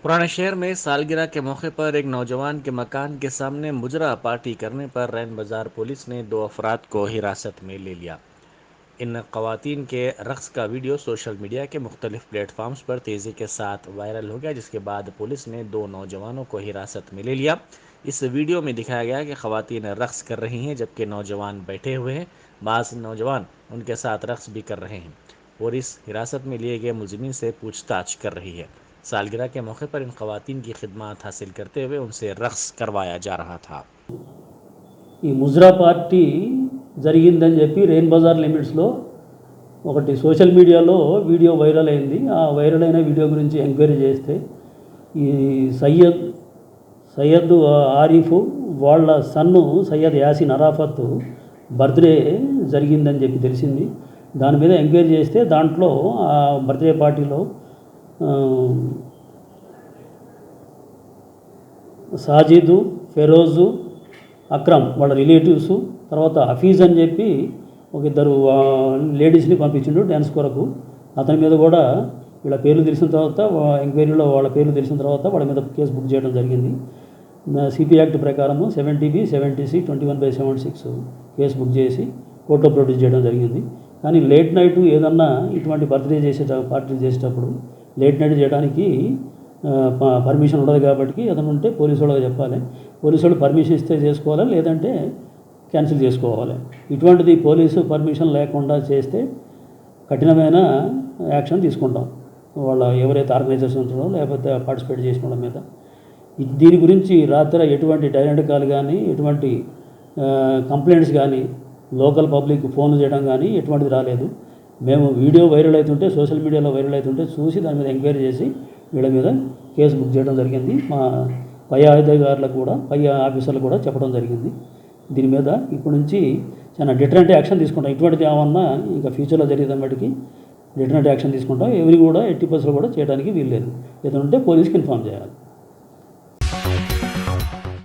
पुराने शहर में सालगिरह के मौके पर एक नौजवान के मकान के सामने मुजरा पार्टी करने पर रैन बाजार पुलिस ने 2 अफराद को हिरासत में ले लिया। इन खवातीन के रक्स का वीडियो सोशल मीडिया के मुख्तलिफ प्लेटफॉर्म्स पर तेज़ी के साथ वायरल हो गया, जिसके बाद पुलिस ने 2 नौजवानों को हिरासत में ले लिया। इस वीडियो में दिखाया गया कि खवातीन रक्स कर रही हैं जबकि नौजवान बैठे हुए हैं। बाज़ नौजवान उनके साथ रक्स भी कर रहे हैं। पुलिस हिरासत में लिए गए मुलजिमीन से पूछताछ कर रही है। सालगिरह के मौके पर इन खवातीन की खिदमत हासिल करते हुए उनसे रक्स करवाया जा रहा था। ఈ ముజ్రా పార్టీ జరిగిందని చెప్పి రెయిన్ బజార్ లిమిట్స్లో ఒకటి సోషల్ మీడియాలో వీడియో వైరల్ అయింది. ఆ వైరల్ అయిన వీడియో గురించి ఎంక్వైరీ చేస్తే ఈ సయ్యద్ ఆరిఫ్ వాళ్ళ సన్ను సయ్యద్ యాసిన్ అరాఫత్ బర్త్డే జరిగిందని చెప్పి తెలిసింది. దాని మీద ఎంక్వైరీ చేస్తే దాంట్లో ఆ బర్త్డే పార్టీలో సాజిద్, ఫెరోజు, అక్రమ్ వాళ్ళ రిలేటివ్స్, తర్వాత హఫీజ్ అని చెప్పి ఒక ఇద్దరు లేడీస్ని పంపించిండు డ్యాన్స్ కొరకు. అతని మీద కూడా వీళ్ళ పేర్లు తెలిసిన తర్వాత ఎంక్వైరీలో వాళ్ళ పేర్లు తెలిసిన తర్వాత వాళ్ళ మీద కేసు బుక్ చేయడం జరిగింది. సిపి యాక్ట్ ప్రకారము 70B 70C 21/76 కేసు బుక్ చేసి కోర్టులో ప్రొడ్యూస్ చేయడం జరిగింది. కానీ లేట్ నైట్ ఏదన్నా ఇటువంటి పార్టీ చేసేటప్పుడు లేట్ నైట్ చేయడానికి పర్మిషన్ ఉండదు కాబట్టి అతను ఉంటే పోలీసు వాళ్ళకి చెప్పాలి. పోలీసు వాళ్ళు పర్మిషన్ ఇస్తే చేసుకోవాలి, లేదంటే క్యాన్సిల్ చేసుకోవాలి. ఇటువంటిది పోలీసు పర్మిషన్ లేకుండా చేస్తే కఠినమైన యాక్షన్ తీసుకుంటాం వాళ్ళ ఎవరైతే ఆర్గనైజేషన్ ఉంటారో లేకపోతే పార్టిసిపేట్ చేసిన వాళ్ళ మీద. దీని గురించి రాత్రి ఎటువంటి డైరెక్ట్ కాల్ కానీ ఎటువంటి కంప్లైంట్స్ కానీ లోకల్ పబ్లిక్ ఫోన్లు చేయడం కానీ ఎటువంటిది రాలేదు. మేము వీడియో వైరల్ అవుతుంటే సోషల్ మీడియాలో వైరల్ అవుతుంటే చూసి దాని మీద ఎంక్వైరీ చేసి వీళ్ళ మీద కేసు బుక్ చేయడం జరిగింది. మా పై అధికారులకు కూడా పై ఆఫీసర్లకు కూడా చెప్పడం జరిగింది. దీని మీద ఇప్పటి నుంచి చాలా డిటరెంట్ యాక్షన్ తీసుకుంటాం. ఇటువంటిది ఏమన్నా ఇంకా ఫ్యూచర్లో జరిగేదాన్ని బట్టికి డిటరెంట్ యాక్షన్ తీసుకుంటాం. ఎవరి కూడా 80% కూడా చేయడానికి వీల్లేదు. ఏదైనా ఉంటే పోలీస్కి ఇన్ఫామ్ చేయాలి.